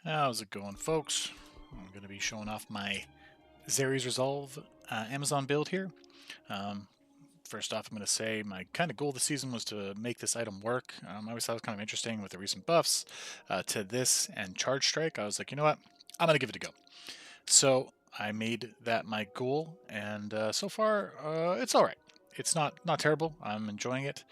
How's it going, folks? I'm going to be showing off my Zerae's Resolve Amazon build here. Um, First off, I'm going to say my kind of goal this season was to make this item work. I always thought it was kind of interesting with the recent buffs to this and Charge Strike. I was like, you know what? I'm going to give it a go. So I made that my goal, and so far it's all right. It's not terrible. I'm enjoying it.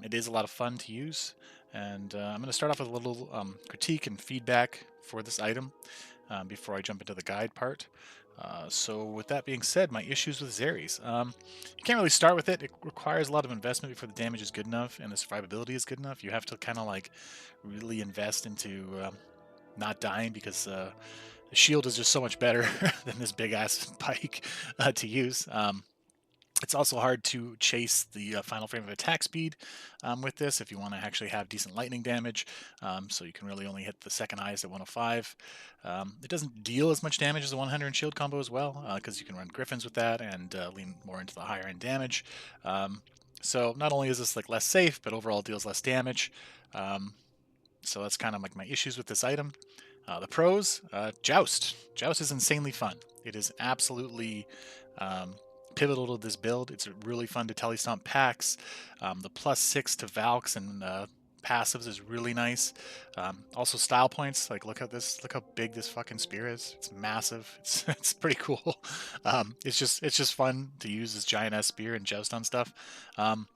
It is a lot of fun to use, and I'm going to start off with a little critique and feedback for this item before I jump into the guide part. So with that being said, my issues with Zerae's. You can't really start with it. It requires a lot of investment before the damage is good enough and the survivability is good enough. You have to kind of like really invest into not dying because the shield is just so much better than this big ass pike to use. It's also hard to chase the final frame of attack speed with this if you want to actually have decent lightning damage. So you can really only hit the second highest at 105. It doesn't deal as much damage as the 100 shield combo as well, because you can run griffins with that and lean more into the higher end damage. So not only is this like less safe, but overall deals less damage. So that's kind of like my issues with this item. The pros, Joust. Joust is insanely fun. It is absolutely pivotal to this build. It's really fun to telestomp packs. The +6 to Valks and passives is really nice. Also style points. Like look look how big this fucking spear is. It's massive. It's pretty cool. It's just fun to use this giant ass spear and joust on stuff. And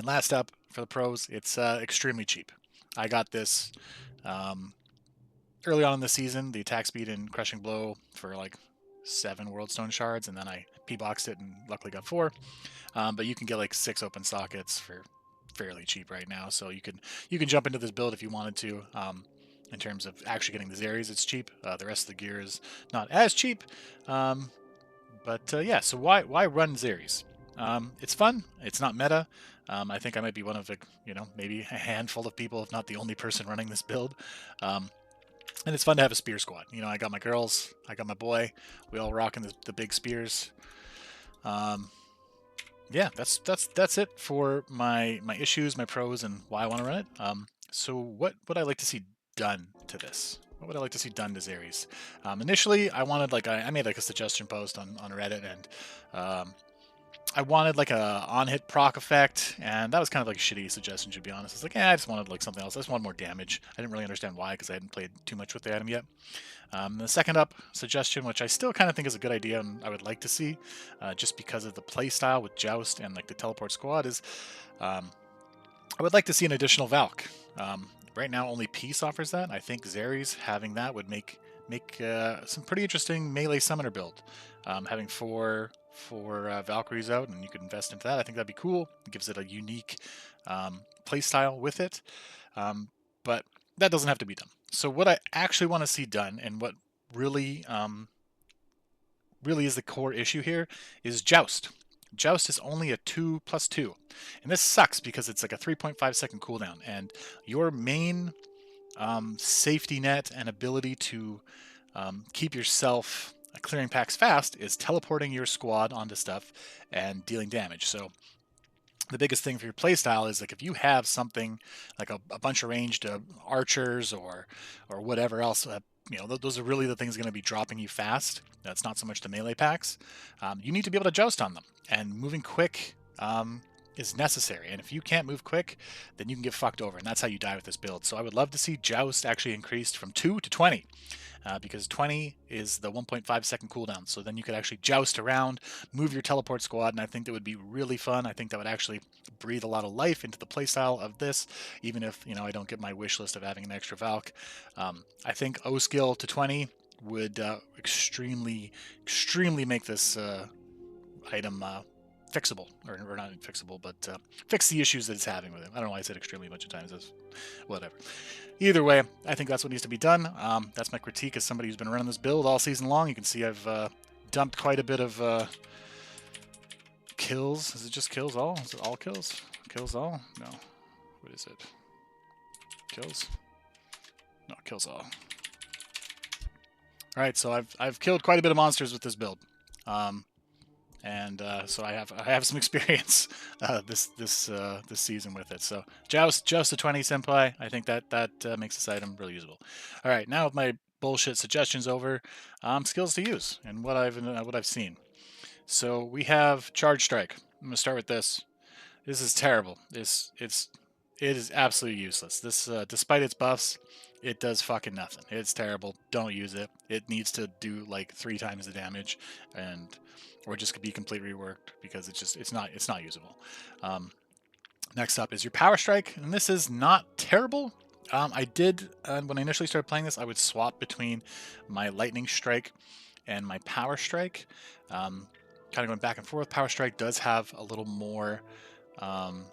last up for the pros, it's extremely cheap. I got this early on in the season, the attack speed in Crushing Blow for like 7 World Stone shards, and then I P-boxed it and luckily got 4. But you can get like 6 open sockets for fairly cheap right now, so you can jump into this build if you wanted to. In terms of actually getting the Zeraes, it's cheap. The rest of the gear is not as cheap. But yeah, so why run Zeraes? It's fun. It's not meta. I think I might be one of the, maybe a handful of people, if not the only person running this build. And it's fun to have a spear squad. I got my girls, I got my boy. We all rocking the big spears. Yeah, that's it for my issues, my pros, and why I want to run it. So what would I like to see done to this? What would I like to see done to Zeraes? Initially, I wanted I made like a suggestion post on Reddit, and I wanted like a on-hit proc effect, and that was kind of like a shitty suggestion, to be honest. It's like, yeah, I just wanted like something else. I just wanted more damage. I didn't really understand why because I hadn't played too much with the item yet. The second up suggestion, which I still kind of think is a good idea and I would like to see, just because of the playstyle with Joust and like the teleport squad, is I would like to see an additional Valk. Right now, only Peace offers that. I think Zerae's having that would make some pretty interesting melee summoner build. Having four Valkyries out, and you could invest into that. I think that'd be cool. It gives it a unique playstyle with it. But that doesn't have to be done. So what I actually want to see done, and what really really is the core issue here, is Joust. Joust is only a 2+2, and this sucks because it's like a 3.5-second cooldown, and your main safety net and ability to keep yourself clearing packs fast is teleporting your squad onto stuff and dealing damage. So the biggest thing for your playstyle is like if you have something like a bunch of ranged archers or whatever else, those are really the things going to be dropping you fast. That's not so much the melee packs. You need to be able to joust on them, and moving quick is necessary. And if you can't move quick, then you can get fucked over, and that's how you die with this build. So I would love to see joust actually increased from 2 to 20. Because 20 is the 1.5-second cooldown. So then you could actually joust around, move your teleport squad, and I think that would be really fun. I think that would actually breathe a lot of life into the playstyle of this, even if I don't get my wish list of having an extra Valk. I think O skill to 20 would extremely make this item fixable, or not fixable, but fix the issues that it's having with it. I don't know why I said extremely a bunch of times. That's whatever. Either way, I think that's what needs to be done. That's my critique as somebody who's been running this build all season long. You can see I've dumped quite a bit of kills. Is it just kills all? Is it all kills? Kills all? No. What is it? Kills? No, kills all. Alright, so I've killed quite a bit of monsters with this build. and so I have some experience this season with it. So joust a 20 senpai. I think that makes this item really usable. All right, now with my bullshit suggestions over, skills to use and what I've seen. So we have charge strike. I'm gonna start with this. This is terrible. It is absolutely useless. This despite its buffs, it does fucking nothing. It's terrible. Don't use it. It needs to do like 3 times the damage, and or just be completely reworked because it's not usable. Um, Next up is your power strike, and this is not terrible. I did when I initially started playing this, I would swap between my lightning strike and my power strike. Kind of going back and forth. Power strike does have a little more um,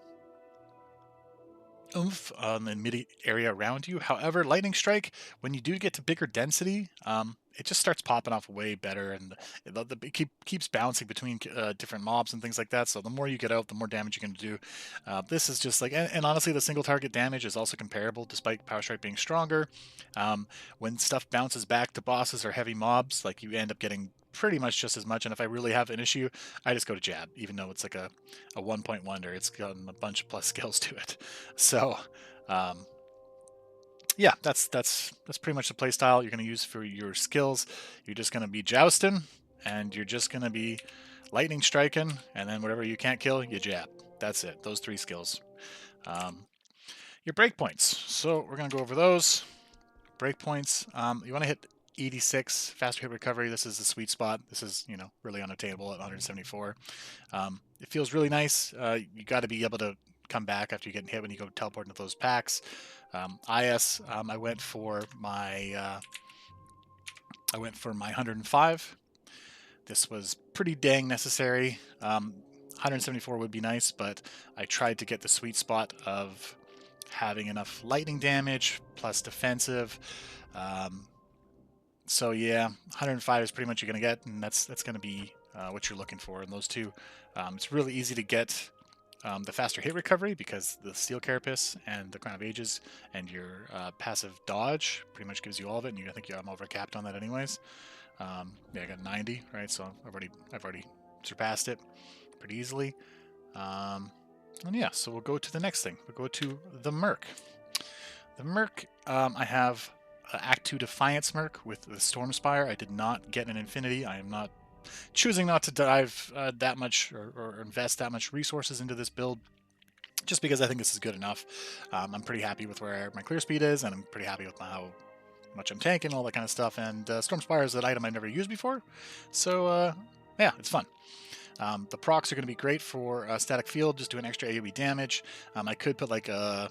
oomph on the mid area around you. However, lightning strike, when you do get to bigger density, it just starts popping off way better, and it keeps bouncing between different mobs and things like that. So the more you get out, the more damage you can do. This is just like, and honestly, the single target damage is also comparable, despite power strike being stronger. When stuff bounces back to bosses or heavy mobs, like you end up getting pretty much just as much. And if I really have an issue, I just go to jab, even though it's like a 1-point wonder. It's got a bunch of plus skills to it. So, um, yeah, that's pretty much the play style you're going to use for your skills. You're just going to be jousting, and you're just going to be lightning striking, and then whatever you can't kill, you jab. That's it. Those 3 skills. Um, your breakpoints. So we're going to go over those breakpoints. You want to hit 86 faster hit recovery. This is the sweet spot. This is really unattainable at 174. It feels really nice. You got to be able to come back after you get hit when you go teleport into those packs. IS, I went for my 105. This was pretty dang necessary. 174 would be nice, but I tried to get the sweet spot of having enough lightning damage plus defensive. So yeah, 105 is pretty much you're gonna get, and that's gonna be what you're looking for in those two. It's really easy to get the faster hit recovery because the Steel Carapace and the Crown of Ages and your passive dodge pretty much gives you all of it. And I think I'm over capped on that anyways. Yeah, I got 90, right? So I've already surpassed it pretty easily. And yeah, so we'll go to the next thing. We'll go to the Merc. The Merc, I have Act 2 Defiance Merc with the Stormspire. I did not get an Infinity. I am not choosing not to dive that much or invest that much resources into this build, just because I think this is good enough. I'm pretty happy with where my clear speed is, and I'm pretty happy with how much I'm tanking, all that kind of stuff. And Stormspire is an item I've never used before, so yeah, it's fun. The procs are going to be great for static field, just doing extra AoE damage. I could put like an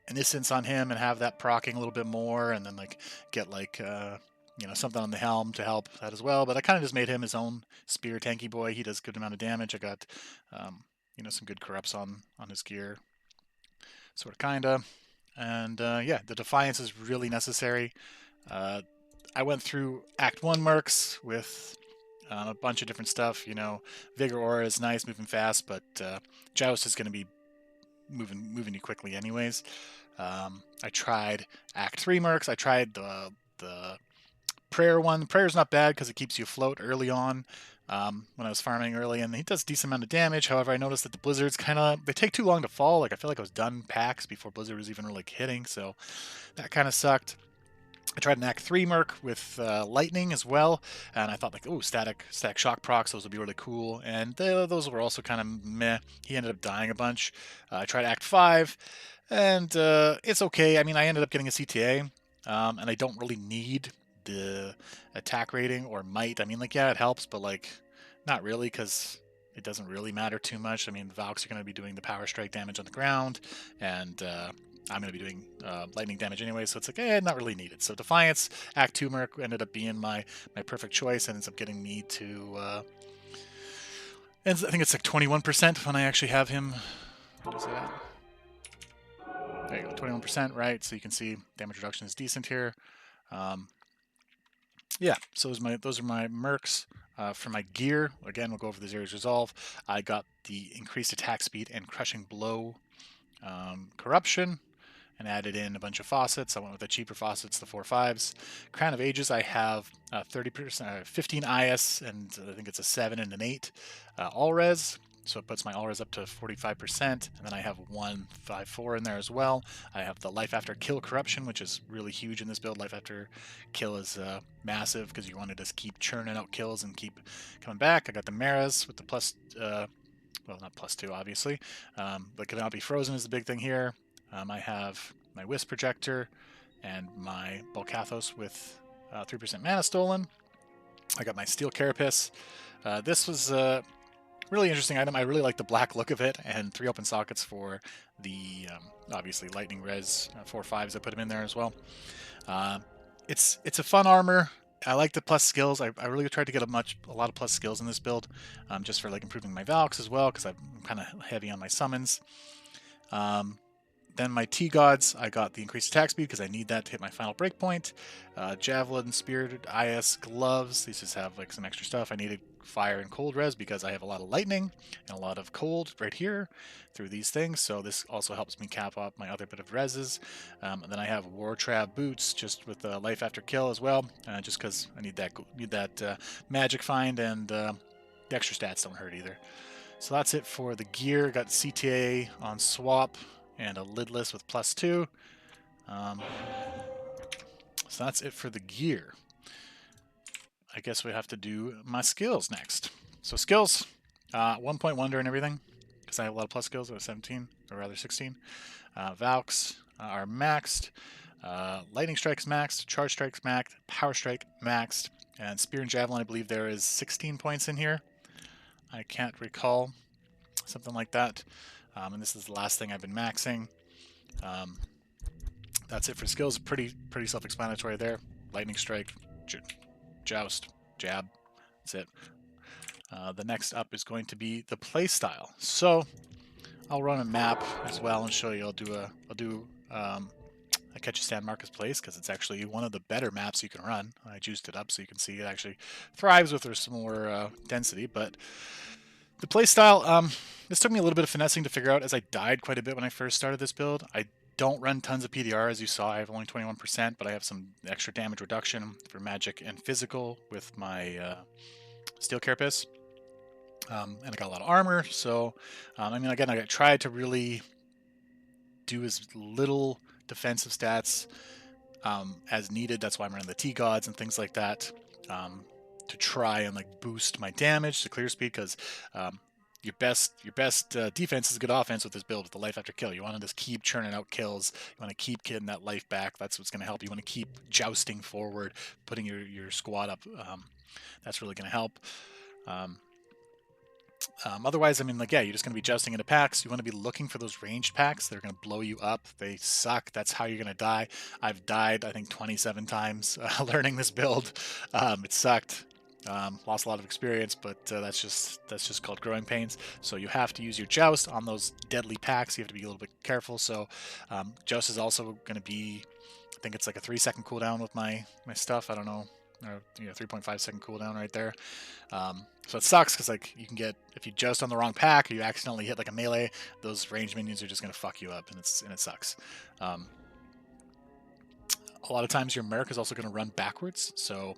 Essence on him and have that procking a little bit more, and then like get like something on the helm to help that as well. But I kind of just made him his own spear tanky boy. He does a good amount of damage. I got some good corrupts on his gear, sort of kinda. And yeah, the Defiance is really necessary. I went through Act 1 mercs with a bunch of different stuff. Vigor Aura is nice, moving fast, but Joust is going to be moving you quickly anyways. I tried Act 3 mercs. I tried the Prayer one. Prayer's not bad because it keeps you afloat early on. When I was farming early, and he does a decent amount of damage. However, I noticed that the blizzards they take too long to fall. Like I feel like I was done packs before blizzard was even really hitting, so that kind of sucked. I tried an Act 3 Merc with lightning as well, and I thought like, oh, static shock procs, those would be really cool, and those were also kind of meh. He ended up dying a bunch. I tried Act 5, and it's okay. I mean, I ended up getting a CTA, and I don't really need the attack rating or might. I mean, like, yeah, it helps, but like, not really, because it doesn't really matter too much. I mean, the Valks are going to be doing the power strike damage on the ground, and I'm going to be doing lightning damage anyway, so it's like, not really needed. So Defiance, Act 2 Merc ended up being my perfect choice, and ends up getting me to, I think it's like 21% when I actually have him. What is that? There you go, 21%, right? So you can see damage reduction is decent here. Yeah, so those are my mercs. For my gear, again, we'll go over the Zerae's Resolve. I got the increased attack speed and crushing blow corruption. and added in a bunch of faucets. I went with the cheaper faucets, the 4.5s. Crown of Ages, I have 30%, 15 IS, and I think it's a 7 and an 8 all res. So it puts my all res up to 45%, and then I have 154 in there as well. I have the Life After Kill Corruption, which is really huge in this build. Life After Kill is massive because you want to just keep churning out kills and keep coming back. I got the Maras with the plus, well, not +2 obviously, but cannot be frozen is the big thing here. I have my Wisp Projector and my Bolcathos with 3% mana stolen. I got my Steel Carapace. This was really interesting item. I really like the black look of it, and 3 open sockets for the obviously lightning res 4.5s. I put them in there as well. It's a fun armor. I like the plus skills. I really tried to get a lot of plus skills in this build, just for like improving my Valks as well, because I'm kind of heavy on my summons. Then my T-Gods, I got the increased attack speed because I need that to hit my final breakpoint. Javelin, Spirit, IS, Gloves. These just have like some extra stuff. I needed Fire and Cold res because I have a lot of Lightning and a lot of Cold right here through these things. So this also helps me cap up my other bit of reses. And then I have War Trap Boots just with Life After Kill as well, just because I need that Magic Find, and the extra stats don't hurt either. So that's it for the gear. Got CTA on swap and a lidless with +2. So that's it for the gear. I guess we have to do my skills next. So skills, 1 point wonder and everything, because I have a lot of plus skills. I have 17, or rather 16. Valks are maxed. Lightning Strike's maxed. Charge Strike's maxed. Power Strike maxed. And Spear and Javelin, I believe there is 16 points in here. I can't recall. Something like that. And this is the last thing I've been maxing. That's it for skills. Pretty self-explanatory there. Lightning Strike, Joust, Jab. That's it. The next up is going to be the playstyle. So I'll run a map as well and show you. I'll do a Catch a Stand Marcus Place because it's actually one of the better maps you can run. I juiced it up so you can see it actually thrives with some more density, but the playstyle, this took me a little bit of finessing to figure out, as I died quite a bit when I first started this build. I don't run tons of PDR, as you saw. I have only 21%, but I have some extra damage reduction for magic and physical with my Steel Carapace. And I got a lot of armor, so, I mean, again, I tried to really do as little defensive stats as needed. That's why I'm running the T-Gods and things like that. To try and like boost my damage to clear speed, because your best defense is good offense with this build with the Life After Kill. You want to just keep churning out kills. You want to keep getting that life back. That's what's going to help. You want to keep jousting forward, putting your squad up. That's really going to help. Otherwise, I mean, like, yeah, you're just going to be jousting into packs. You want to be looking for those ranged packs. They're going to blow you up. They suck. That's how you're going to die. I've died, I think, 27 times learning this build. It sucked. Lost a lot of experience, but that's just called growing pains. So you have to use your joust on those deadly packs. You have to be a little bit careful. So joust is also going to be, I think it's like a 3-second cooldown with my stuff. I don't know, or 3.5-second cooldown right there. So it sucks because like you can get, if you joust on the wrong pack or you accidentally hit like a melee, those ranged minions are just going to fuck you up, and it sucks. A lot of times your merc is also going to run backwards, so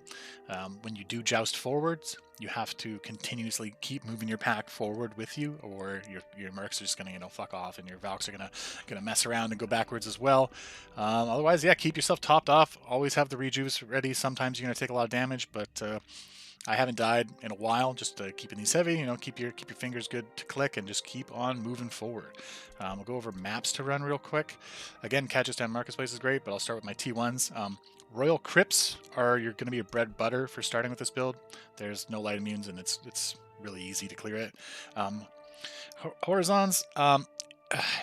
when you do joust forwards, you have to continuously keep moving your pack forward with you, or your mercs are just going to fuck off, and your Valks are going to mess around and go backwards as well. Otherwise, yeah, keep yourself topped off. Always have the rejuves ready. Sometimes you're going to take a lot of damage, but I haven't died in a while. Just keeping these heavy, keep your fingers good to click and just keep on moving forward. We'll go over maps to run real quick. Again, Catch a Stand Marcus Place is great, but I'll start with my T1s. Royal Crypts are going to be a bread butter for starting with this build. There's no light immunes, and it's really easy to clear it. Horizons,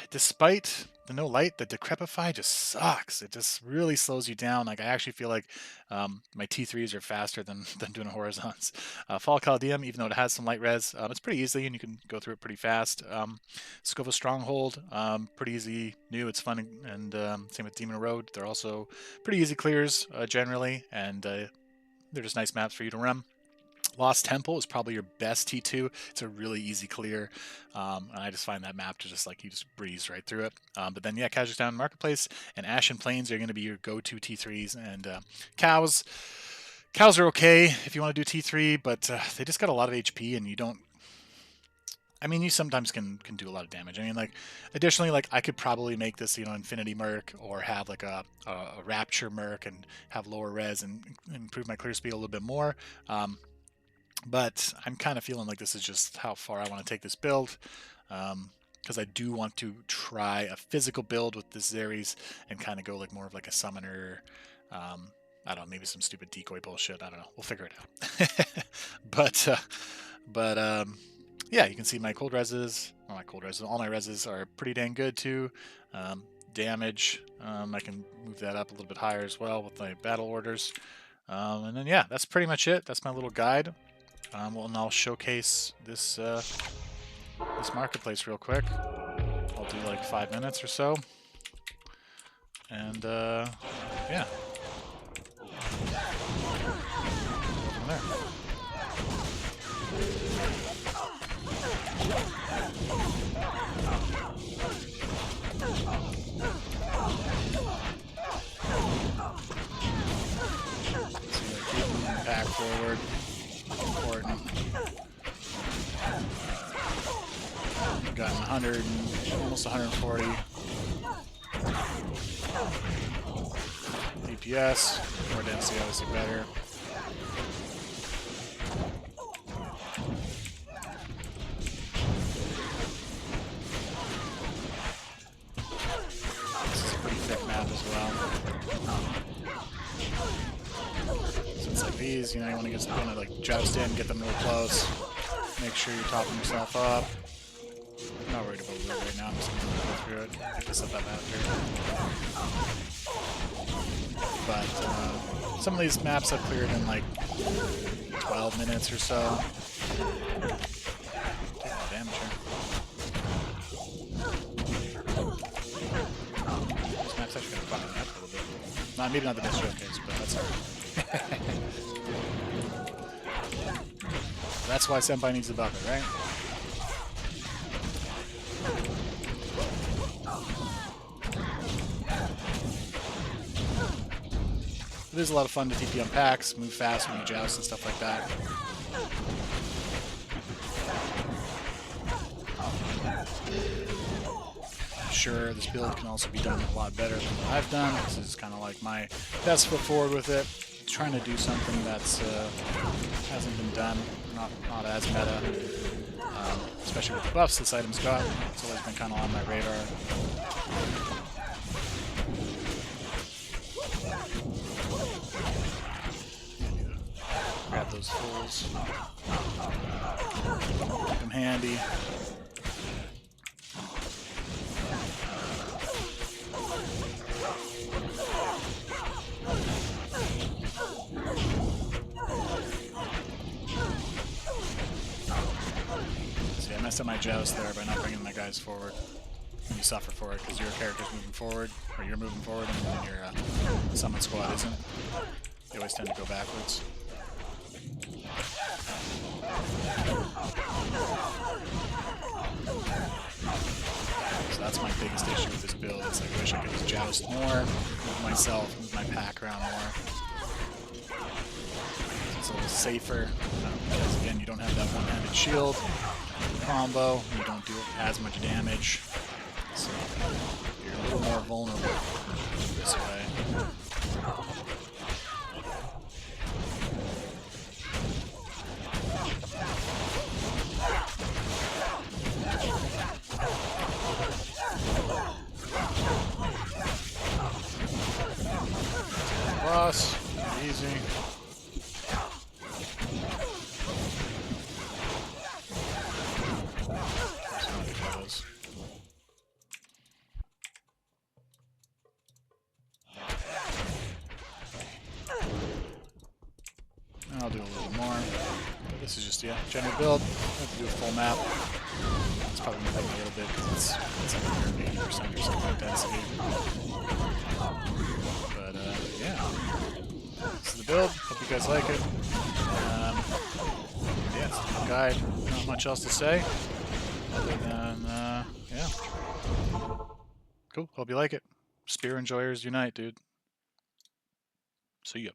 despite the no light, the Decrepify just sucks. It just really slows you down. Like, I actually feel like my T3s are faster than doing Horizons. Fall Chaldeum, even though it has some light res, it's pretty easy and you can go through it pretty fast. Scova Stronghold, pretty easy, new, it's fun, and same with Demon Road. They're also pretty easy clears generally, and they're just nice maps for you to run. Lost Temple is probably your best T2. It's a really easy clear, and I just find that map to just like you just breeze right through it. But then yeah, Kazakhstan Marketplace and Ashen Plains are going to be your go-to T3s, and cows. Cows are okay if you want to do T3, but they just got a lot of HP, and you don't. I mean, you sometimes can do a lot of damage. I mean, like, additionally, like I could probably make this, Infinity Merc, or have like a Rapture Merc and have lower res and improve my clear speed a little bit more. But I'm kind of feeling like this is just how far I want to take this build, because I do want to try a physical build with this Zerae and kind of go like more of like a summoner. I don't know, maybe some stupid decoy bullshit. I don't know. We'll figure it out. but yeah, you can see my cold reses. Well, my cold reses. All my reses are pretty dang good too. Damage. I can move that up a little bit higher as well with my battle orders. And then yeah, that's pretty much it. That's my little guide. Well, and I'll showcase this this marketplace real quick. I'll do like 5 minutes or so, and yeah, from there. See, like keep moving back forward. Important. Gotten 100, almost 140 DPS. More density, obviously better. This is a pretty thick map as well. So it's like these, you want to get some kind of like joust in, get them real close. Make sure you're topping yourself up. I'm not worried about blue right now. I'm just going to go through it. Pick this up after. But some of these maps I've cleared in like 12 minutes or so. Take more damage here. This map's actually going to fuck me up a little bit. Maybe not the best showcase, but that's alright. That's why Senpai needs the buffer, right? It is a lot of fun to TP on packs, move fast when you joust and stuff like that. I'm sure this build can also be done a lot better than what I've done. This is kind of like my best foot forward with it. Trying to do something that's hasn't been done, not as meta, especially with the buffs this item's got. It's always been kind of on my radar. Grab those fools. Keep them handy. See, I messed up my joust there by not bringing my guys forward. And you suffer for it because your character's moving forward, or you're moving forward, and then your summon squad isn't. They always tend to go backwards. So that's my biggest issue with this build. It's like I wish I could just joust more, move myself, move my pack around more. It's a little safer, because again, you don't have that one-handed shield combo, you don't do as much damage, so you're a little more vulnerable this way. Boss, easy. I'll do a little more. But this is just, yeah, general build. I have to do a full map. It's probably going to take me a little bit because it's like 80% or something density. But, yeah. This is the build. Hope you guys like it. guide. Not much else to say other than, yeah. Cool. Hope you like it. Spear enjoyers unite, dude. See ya.